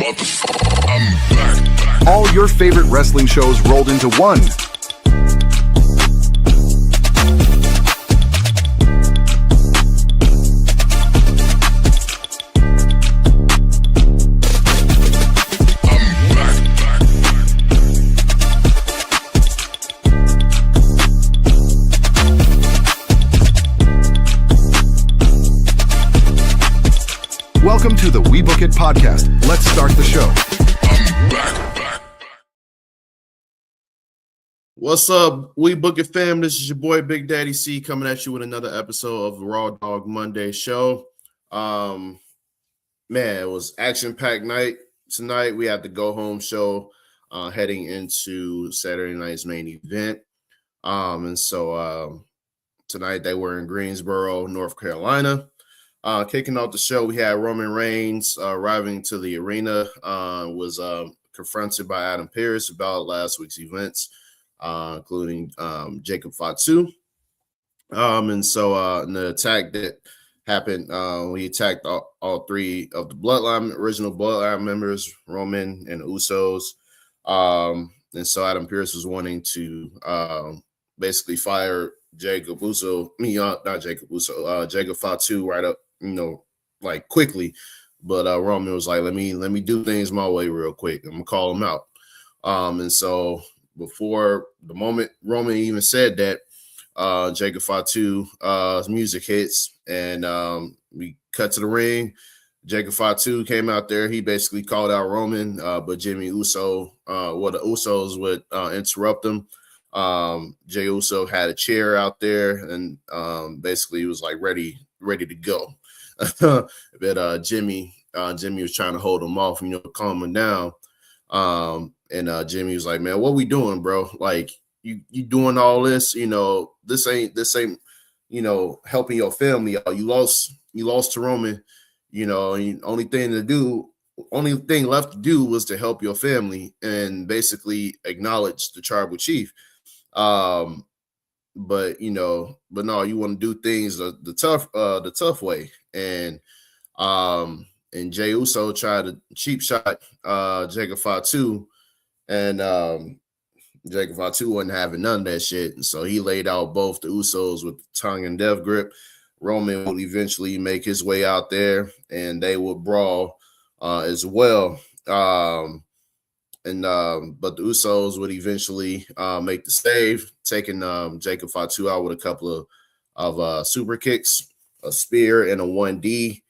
I'm back. All your favorite wrestling shows rolled into one. Welcome to the We Book It podcast. Let's start the show. What's up, We Book It fam? This is your boy Big Daddy C coming at you with another episode of the Raw Dog Monday show. Man, it was action-packed night tonight. We had the go-home show heading into Saturday night's main event. Tonight they were in Greensboro, North Carolina. Kicking off the show, we had Roman Reigns arriving to the arena, was confronted by Adam Pearce about last week's events, including Jacob Fatu. In the attack that happened, we attacked all three of the original Bloodline members, Roman and Usos. Adam Pearce was wanting to basically fire Jacob Fatu right up, like quickly. But Roman was like, let me do things my way real quick. I'm gonna call him out. Before the moment Roman even said that, Jacob Fatu music hits, and we cut to the ring. Jacob Fatu came out there. He basically called out Roman, but Jimmy Uso, the Usos would interrupt him. Jey Uso had a chair out there, and basically he was like ready to go. But Jimmy was trying to hold him off, calm him down. And Jimmy was like, "Man, what we doing, bro? Like, you doing all this? This ain't helping your family out. You lost to Roman. And only thing left to do was to help your family and basically acknowledge the tribal chief. But no, you want to do things the tough way." And Jey Uso tried to cheap shot Jacob Fatu, and Jacob Fatu wasn't having none of that shit. And so he laid out both the Usos with the tongue and death grip. Roman would eventually make his way out there, and they would brawl as well. But the Usos would eventually make the save, taking Jacob Fatu out with a couple of super kicks, a spear, and a 1D.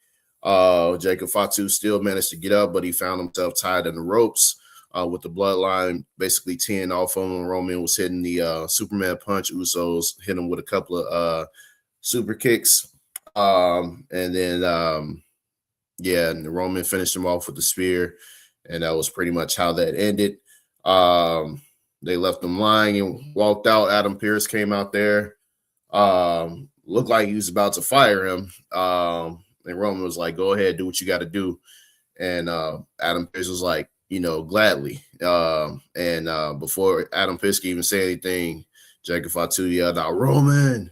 Jacob Fatu still managed to get up, but he found himself tied in the ropes with the bloodline basically teeing off on him. Roman was hitting the Superman punch. Usos hit him with a couple of super kicks. And Roman finished him off with the spear. And that was pretty much how that ended. They left him lying and walked out. Adam Pearce came out there. Looked like he was about to fire him. And Roman was like, "Go ahead, do what you got to do." And Adam Pearce was like, gladly. Before Adam Pearce could even say anything, Jacob Fatu yelled out, "Roman,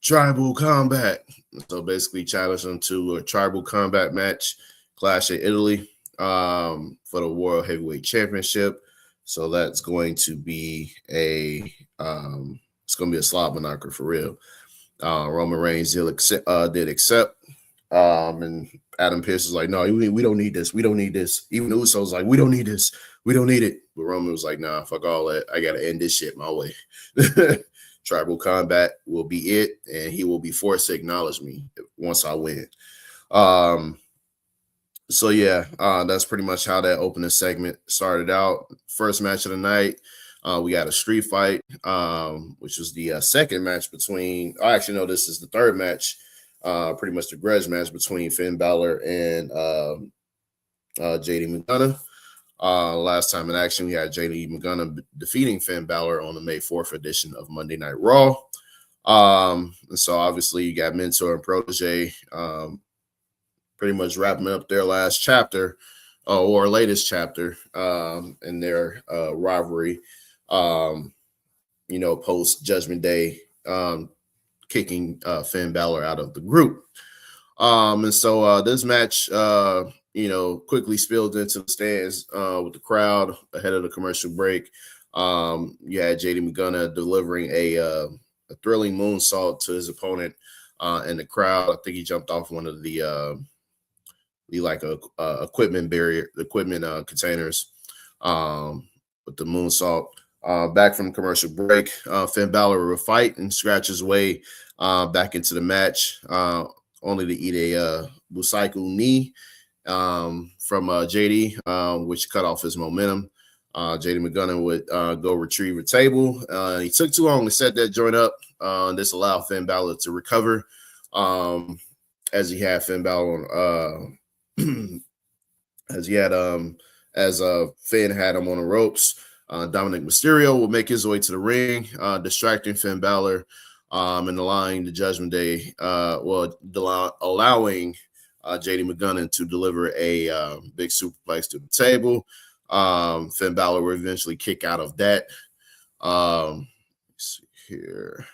tribal combat." So basically challenged him to a tribal combat match, Clash in Italy, for the World Heavyweight Championship. So that's going to be a slobber knocker for real. Roman Reigns did accept. And Adam Pearce is like, "No, we don't need this. We don't need this." Even Uso's like, "We don't need this. We don't need it." But Roman was like, "Nah, fuck all that. I got to end this shit my way." Tribal combat will be it, and he will be forced to acknowledge me once I win. That's pretty much how that opening segment started out. First match of the night, we got a street fight, which was the second match between. This is the third match. Pretty much the grudge match between Finn Balor and JD McDonough. Last time in action, we had JD McDonough defeating Finn Balor on the May 4th edition of Monday Night Raw. And so obviously you got mentor and protege pretty much wrapping up their last chapter or latest chapter in their rivalry, post Judgment Day, kicking Finn Balor out of the group. This match, quickly spilled into the stands with the crowd ahead of the commercial break. You had JD McDonough delivering a thrilling moonsault to his opponent in the crowd. I think he jumped off one of the equipment containers with the moonsault. Back from commercial break, Finn Balor will fight and scratch his way back into the match, only to eat a Busaiku knee from JD, which cut off his momentum. JD McDonough would go retrieve a table. He took too long to set that joint up. This allowed Finn Balor to recover, as he had Finn Balor on, as Finn had him on the ropes. Dominic Mysterio will make his way to the ring, distracting Finn Balor, and allowing the Judgment Day, allowing JD McDonough to deliver a big superplex to the table. Finn Balor will eventually kick out of that. Let's see here.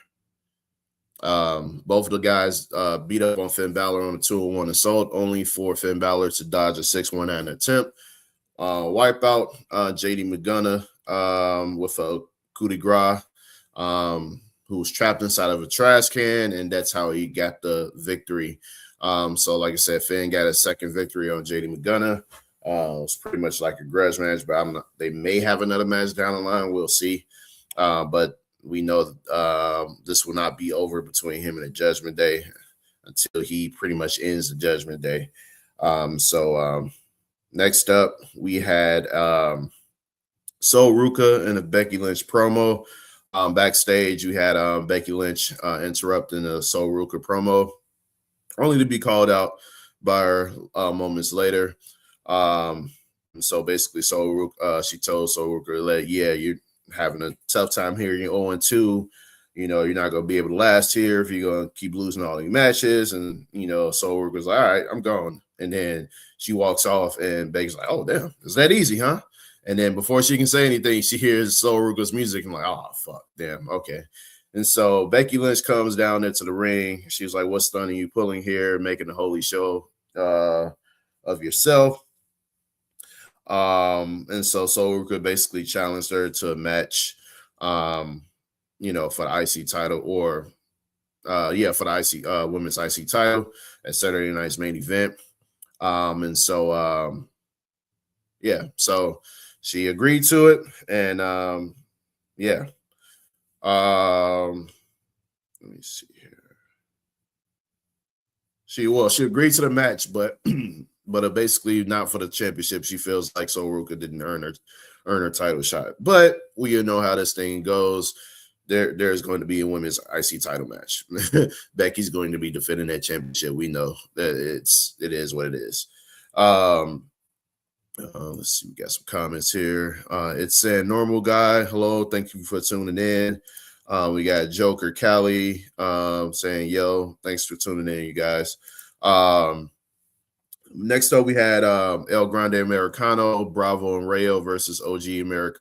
Both of the guys beat up on Finn Balor on a 2-on-1 assault, only for Finn Balor to dodge a 619 attempt. Wipeout, JD McDonough with a coup de grace, who was trapped inside of a trash can, and that's how he got the victory. So like I said, Finn got a second victory on JD McDonough. It's pretty much like a grudge match, but they may have another match down the line. We'll see. But we know this will not be over between him and the Judgment Day until he pretty much ends the Judgment Day. Next up, we had Sol Ruka and a Becky Lynch promo. Backstage, you had Becky Lynch interrupting the Sol Ruka promo, only to be called out by her moments later. So basically, she told Sol Ruka, you're having a tough time here. You're 0-2. You're not going to be able to last here if you're going to keep losing all these matches. And, Sol Ruka's like, all right, I'm going. And then she walks off, and Becky's like, oh, damn, it's that easy, huh? And then before she can say anything, she hears Sol Ruka's music and like, oh, fuck, damn, okay. And so Becky Lynch comes down there to the ring. She's like, what's stunning you pulling here, making a holy show of yourself? And so Sol Ruka basically challenged her to a match, for the IC title for the IC women's IC title at Saturday night's main event. So she agreed to it, and let me see here. She agreed to the match, but basically not for the championship. She feels like Sol Ruka didn't earn her title shot. But we know how this thing goes. There's going to be a women's IC title match. Becky's going to be defending that championship. We know that it is what it is. Let's see, we got some comments here. It's saying normal guy. Hello, thank you for tuning in. We got Joker Callie saying, yo, thanks for tuning in, you guys. Next up, we had El Grande Americano, Bravo and Rayo versus OG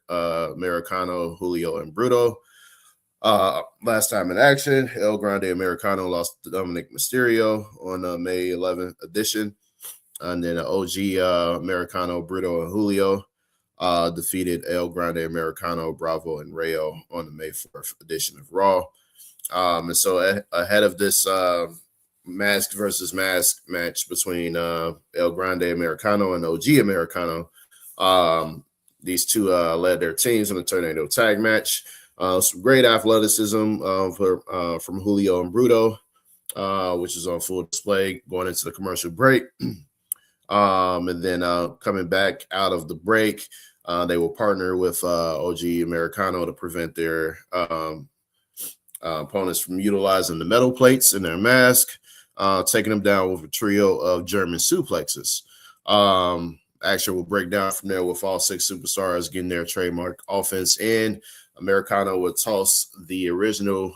Americano, Julio and Bruto. Last time in action, El Grande Americano lost to Dominic Mysterio on May 11th edition. And then OG Americano, Bruto, and Julio defeated El Grande Americano, Bravo, and Rayo on the May 4th edition of Raw. And so ahead of this mask versus mask match between El Grande Americano and OG Americano, these two led their teams in a tornado tag match. Some great athleticism from Julio and Bruto, which is on full display going into the commercial break. And then coming back out of the break, they will partner with OG Americano to prevent their opponents from utilizing the metal plates in their mask, taking them down with a trio of German suplexes. Action will break down from there with all six superstars getting their trademark offense in. Americano would toss the original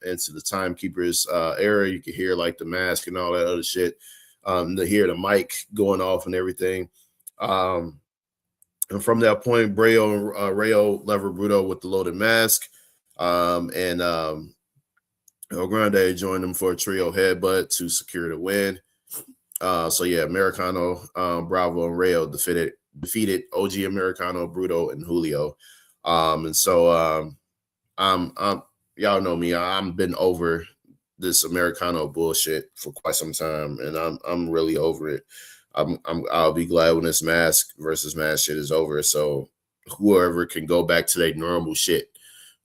into the Timekeeper's era. You could hear like the mask and all that other shit. To hear the mic going off and everything. And from that point, Rayo levered Bruto with the loaded mask. And El Grande joined them for a trio headbutt to secure the win. So yeah, Americano, Bravo, and Rayo defeated OG Americano, Bruto, and Julio. And so I'm y'all know me. I've been over this Americano bullshit for quite some time, and I'm really over it. I'll be glad when this mask versus mask shit is over. So whoever can go back to their normal shit.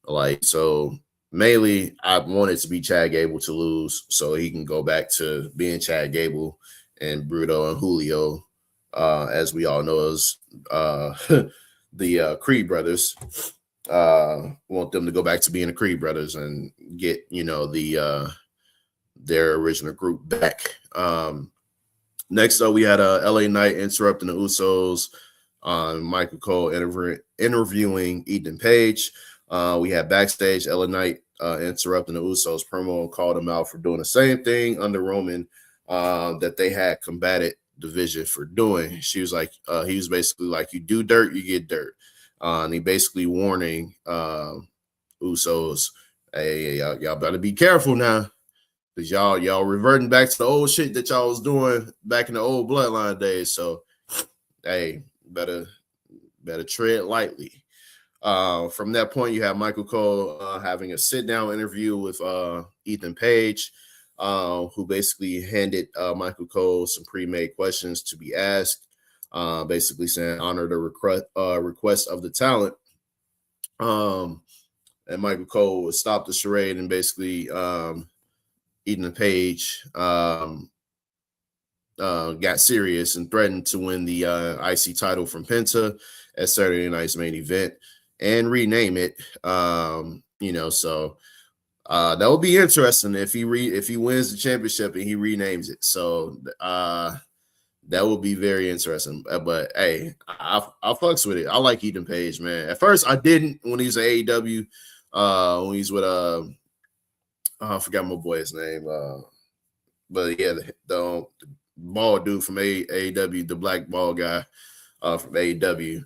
Like, so mainly I want it to be Chad Gable to lose so he can go back to being Chad Gable and Bruto and Julio, as we all know as the Creed brothers. Want them to go back to being the Creed brothers and get, their original group back. Next up, we had LA Knight interrupting the Usos on Michael Cole interviewing Ethan Page. We had backstage LA Knight interrupting the Usos promo and called him out for doing the same thing under Roman that they had combated Division for doing. She was like, he was basically like, you do dirt, you get dirt. And he basically warning Usos, hey, y'all better be careful now. Because y'all reverting back to the old shit that y'all was doing back in the old bloodline days. So, hey, better tread lightly. From that point, you have Michael Cole having a sit-down interview with Ethan Page, who basically handed Michael Cole some pre-made questions to be asked, basically saying honor the request of the talent. And Michael Cole would stop the charade and basically Ethan Page got serious and threatened to win the IC title from Penta at Saturday night's main event and rename it. So that would be interesting if he wins the championship and he renames it. So that would be very interesting. But hey, I fucks with it. I like Ethan Page, man. At first, I didn't when he was at AEW. When he's with I forgot my boy's name. But yeah, the bald dude from AEW, the black bald guy from AEW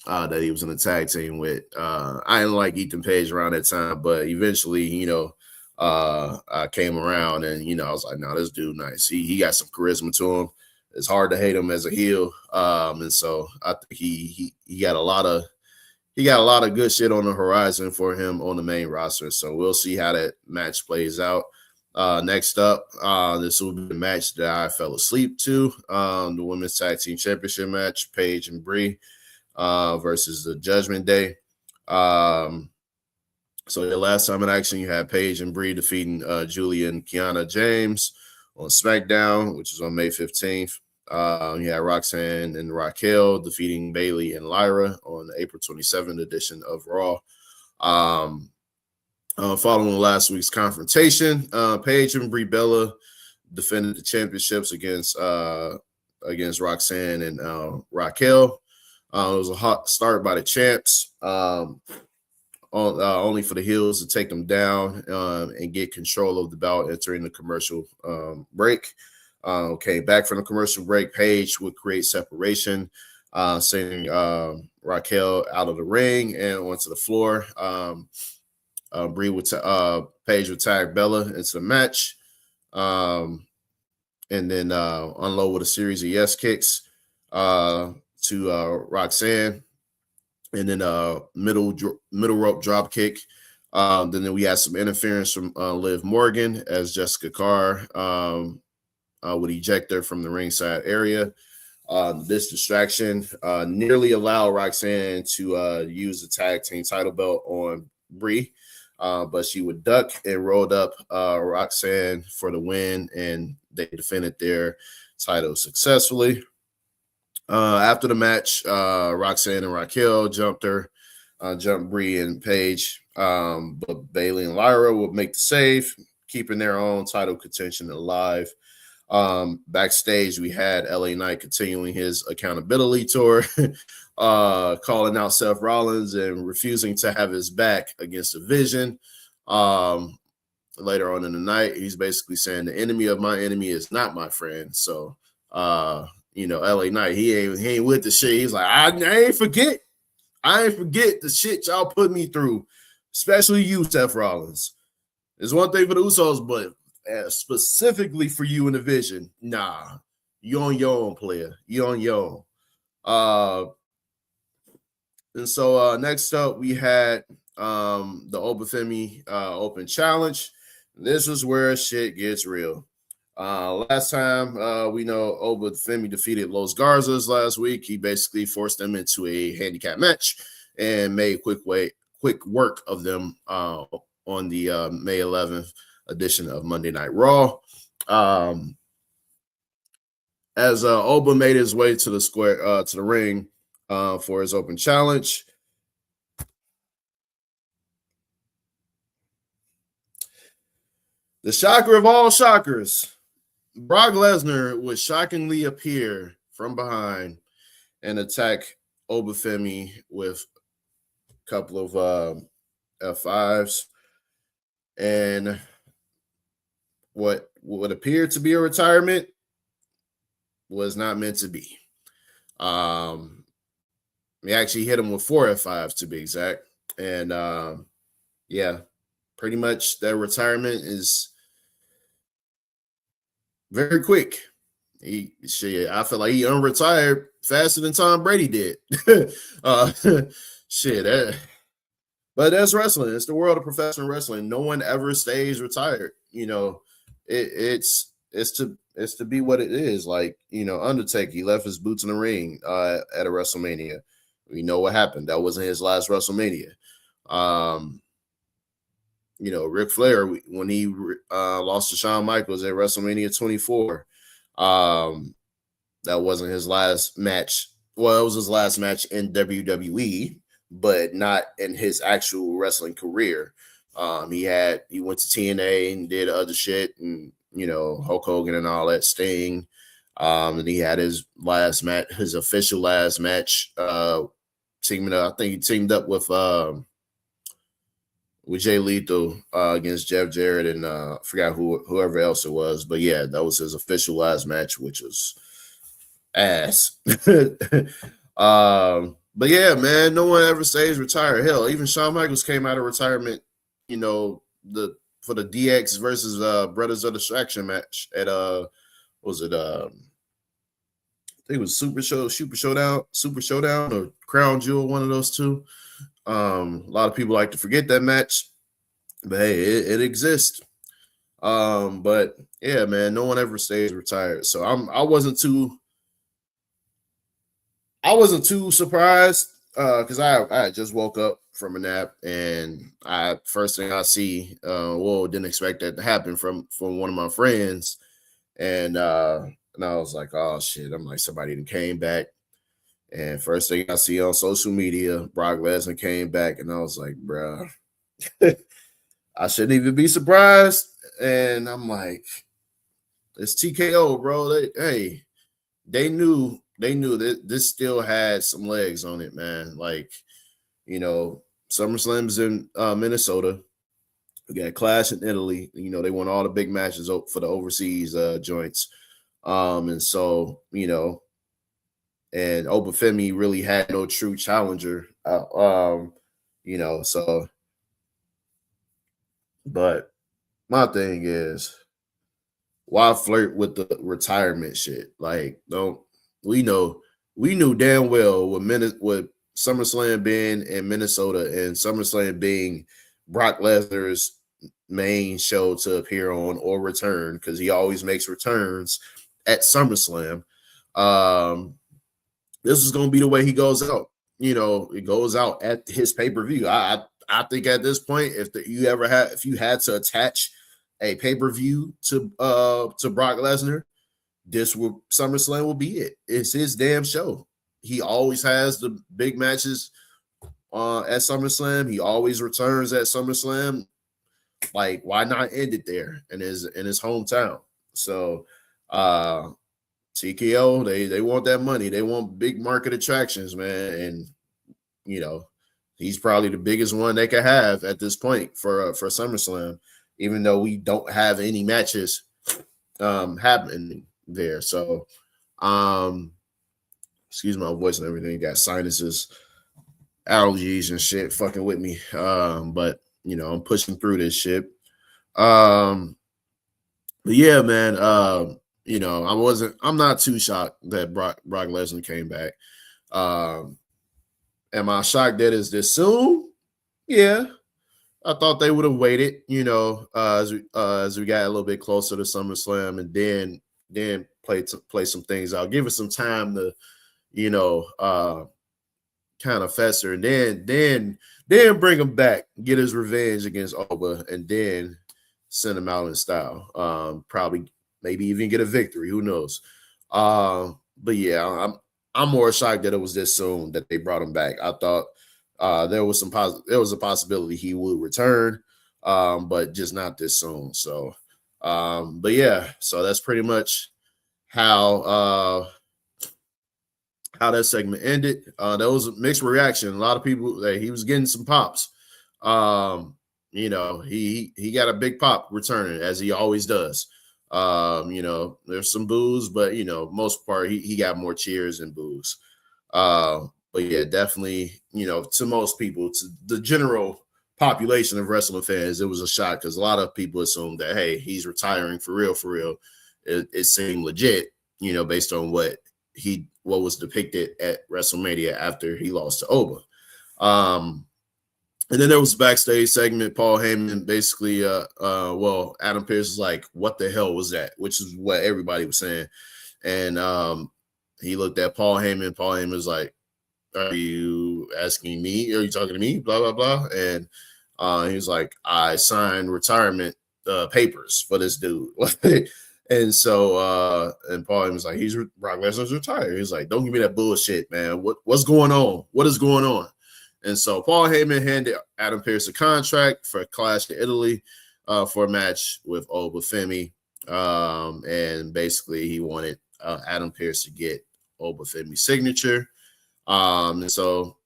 that he was in a tag team with. I didn't like Ethan Page around that time, but eventually, I came around and, I was like, no, this dude nice. He got some charisma to him. It's hard to hate him as a heel. And so I think he got a lot of good shit on the horizon for him on the main roster. So we'll see how that match plays out. Next up, this will be the match that I fell asleep to. The Women's Tag Team Championship match, Paige and Brie versus the Judgment Day. So the last time in action, you had Paige and Brie defeating Julia and Kiana James on SmackDown, which is on May 15th. You had Roxanne and Raquel defeating Bayley and Lyra on the April 27th edition of Raw. Following last week's confrontation, Paige and Brie Bella defended the championships against Roxanne and Raquel. It was a hot start by the champs, only for the heels to take them down and get control of the bout entering the commercial break. Came back from the commercial break. Paige would create separation, sending Raquel out of the ring and onto the floor. Paige would tag Bella into the match, and then unload with a series of yes kicks to Roxanne, and then middle rope drop kick. Then we had some interference from Liv Morgan as Jessica Carr would eject her from the ringside area. This distraction nearly allowed Roxanne to use the tag team title belt on Brie, but she would duck and rolled up Roxanne for the win, and they defended their title successfully. After the match, Roxanne and Raquel jumped Brie and Paige, but Bayley and Lyra would make the save, keeping their own title contention alive. Backstage, we had LA Knight continuing his accountability tour, calling out Seth Rollins and refusing to have his back against the Vision. Later on in the night, he's basically saying the enemy of my enemy is not my friend. So, LA Knight, he ain't with the shit. He's like, I ain't forget the shit y'all put me through, especially you, Seth Rollins. It's one thing for the Usos, but specifically for you in the Vision, nah, You on your own, player. You on your own. And so next up we had the Obafemi Open Challenge. This is where shit gets real. Last time we know Obafemi defeated Los Garzas last week. He basically forced them into a handicap match and made quick work of them on the May 11th edition of Monday Night Raw. As Oba made his way to the ring for his open challenge, the shocker of all shockers, Brock Lesnar would shockingly appear from behind and attack Obafemi with a couple of F5s and what would appear to be a retirement was not meant to be. He actually hit him with 4 F5s to be exact. And yeah, pretty much that retirement is very quick. I feel like he unretired faster than Tom Brady did. But that's wrestling. It's the world of professional wrestling. No one ever stays retired. You know, it's to be what it is. Like, you know, Undertaker, he left his boots in the ring at a WrestleMania. We know what happened. That wasn't his last WrestleMania. You know, Ric Flair, when he lost to Shawn Michaels at WrestleMania 24, that wasn't his last match. Well, it was his last match in WWE, but not in his actual wrestling career. He went to TNA and did other shit, and you know, Hulk Hogan and all that, Sting. And he had his last match, his official last match, teaming up. I think he teamed up with Jay Lethal against Jeff Jarrett and I forgot whoever else it was, but yeah, that was his official last match, which was ass. But yeah, man, no one ever stays retired. Hell, even Shawn Michaels came out of retirement, you know, for the DX versus Brothers of Destruction match at I think it was Super Showdown or Crown Jewel, one of those two. A lot of people like to forget that match, but hey, it exists. But yeah, man, no one ever stays retired. So I wasn't too surprised because I just woke up from a nap and first thing I see, didn't expect that to happen from one of my friends, and I was like, oh shit, I'm like, somebody done came back. And first thing I see on social media, Brock Lesnar came back, and I was like, bruh, I shouldn't even be surprised. And I'm like, it's TKO, bro. They knew that this still had some legs on it, man. Like, you know, SummerSlam's in Minnesota. We got Clash in Italy. You know, they won all the big matches for the overseas joints. And so, you know, and Obafemi really had no true challenger, you know, so, but my thing is, why flirt with the retirement shit? Like, we knew damn well with SummerSlam being in Minnesota and SummerSlam being Brock Lesnar's main show to appear on or return, because he always makes returns at SummerSlam. This is going to be the way he goes out. You know, it goes out at his pay-per-view. I think at this point, if you had to attach a pay-per-view to Brock Lesnar, SummerSlam will be it. It's his damn show. He always has the big matches at SummerSlam. He always returns at SummerSlam. Like, why not end it there in his hometown? So TKO, they want that money. They want big market attractions, man. And you know, he's probably the biggest one they could have at this point for SummerSlam, even though we don't have any matches happening there. So excuse my voice and everything. Got sinuses, allergies and shit fucking with me. But you know, I'm pushing through this shit. But yeah, man, I'm not too shocked that Brock Lesnar came back. Am I shocked that it's this soon? Yeah. I thought they would have waited, as we got a little bit closer to SummerSlam, and then play some things out. Give it some time to, kind of fester, and then bring him back, get his revenge against Oba, and then send him out in style. Probably maybe even get a victory. Who knows? But yeah, I'm more shocked that it was this soon that they brought him back. I thought there was a possibility he would return, but just not this soon. So, but yeah, so that's pretty much how that segment ended. There was a mixed reaction. A lot of people, he was getting some pops. He got a big pop returning, as he always does. There's some boos, but most part he got more cheers than boos. But yeah, definitely, to most people, to the general population of wrestling fans, it was a shock because a lot of people assumed that, hey, he's retiring for real. It seemed legit, based on what was depicted at WrestleMania after he lost to Oba. And then there was a backstage segment. Paul Heyman basically, Adam Pearce was like, what the hell was that? Which is what everybody was saying. And he looked at Paul Heyman. Paul Heyman was like, are you asking me? Are you talking to me? Blah, blah, blah. And he was like, I signed retirement papers for this dude. And so, and Paul Heyman was like, Brock Lesnar's retired. He's like, don't give me that bullshit, man. What's going on? What is going on? And so Paul Heyman handed Adam Pearce a contract for a Clash in Italy for a match with Oba Femi. And basically he wanted Adam Pearce to get Oba Femi's signature. And so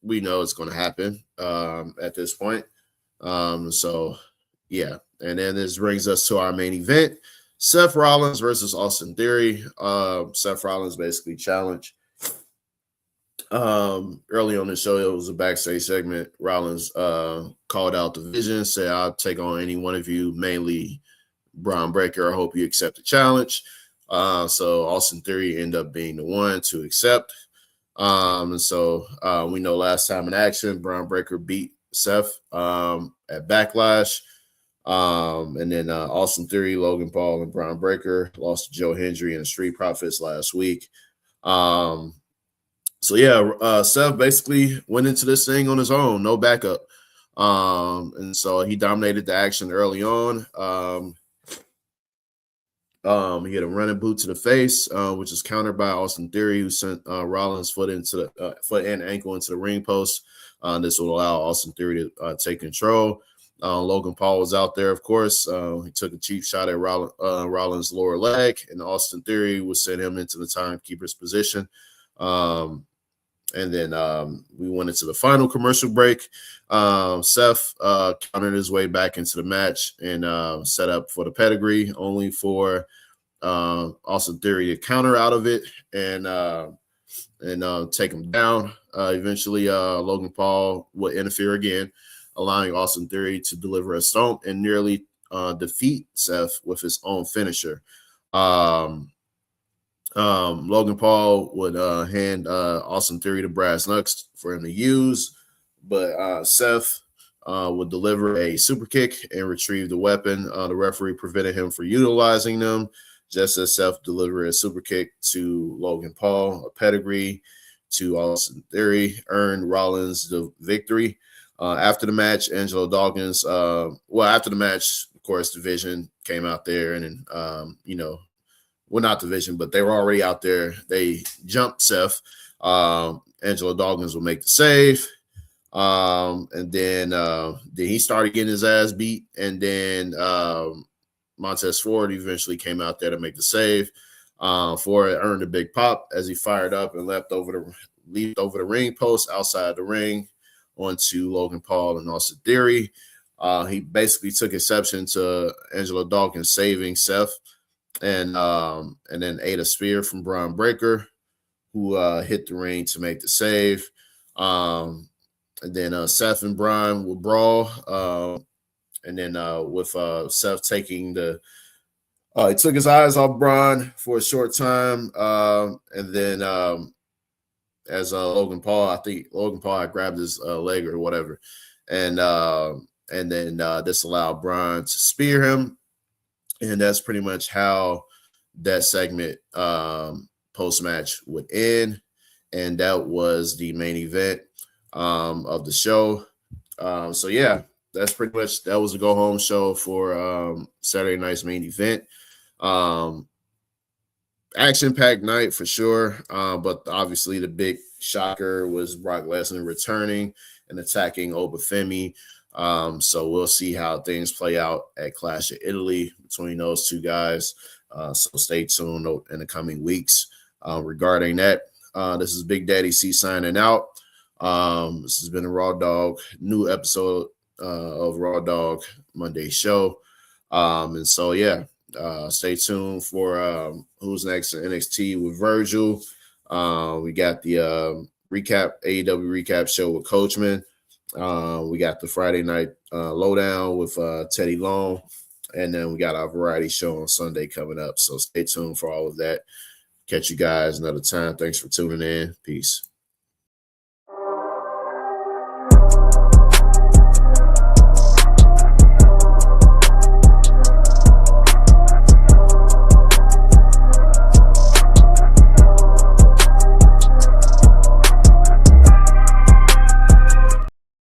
we know it's going to happen at this point. So, yeah. And then this brings us to our main event, Seth Rollins versus Austin Theory. Seth Rollins basically challenged. Early on the show, it was a backstage segment. Rollins called out the Vision, said, I'll take on any one of you, mainly Braun Breaker. I hope you accept the challenge. So Austin Theory ended up being the one to accept. And so we know last time in action, Braun Breaker beat Seth at Backlash. And then Austin Theory, Logan Paul, and Braun Breaker lost to Joe Hendry and the Street Profits last week. So yeah, Seth basically went into this thing on his own, no backup. And so he dominated the action early on. He had a running boot to the face, which is countered by Austin Theory, who sent Rollins' foot and ankle into the ring post. This will allow Austin Theory to take control. Logan Paul was out there, of course. He took a cheap shot at Rollins' lower leg, and Austin Theory would send him into the timekeeper's position. And then we went into the final commercial break. Seth countered his way back into the match and set up for the pedigree, only for Austin Theory to counter out of it and take him down. Eventually, Logan Paul would interfere again, allowing Austin Theory to deliver a stomp and nearly defeat Seth with his own finisher. Logan Paul would hand Austin Theory the brass knucks for him to use, but Seth would deliver a super kick and retrieve the weapon. The referee prevented him from utilizing them, just as Seth delivered a super kick to Logan Paul. A pedigree to Austin Theory earned Rollins the victory. After the match, Angelo Dawkins, after the match, of course, Division came out there and well, not Division, but they were already out there. They jumped Seth. Angelo Dawkins will make the save. And then he started getting his ass beat. And then Montez Ford eventually came out there to make the save. Ford earned a big pop as he fired up and leaped over the ring post outside the ring onto Logan Paul and Austin Theory. He basically took exception to Angelo Dawkins saving Seth. And then ate a spear from Braun Breaker, who hit the ring to make the save. And then Seth and Braun will brawl. And then with Seth taking the He took his eyes off Braun for a short time, and then as Logan Paul, I think Logan Paul had grabbed his leg or whatever, and then this allowed Braun to spear him, and that's pretty much how that segment post match would end, and that was the main event of the show. So yeah, that's pretty much that was a go home show for Saturday night's main event. Action-packed night for sure, but obviously the big shocker was Brock Lesnar returning and attacking Obafemi. So we'll see how things play out at Clash of Italy between those two guys. So stay tuned in the coming weeks regarding that. This is Big Daddy C signing out. This has been a Raw Dog, new episode of Raw Dog Monday show. And so, yeah, stay tuned for who's next in NXT with Virgil. We got the AEW recap show with Coachman. We got the Friday night lowdown with Teddy Long. And then we got our variety show on Sunday coming up. So stay tuned for all of that. Catch you guys another time. Thanks for tuning in. Peace.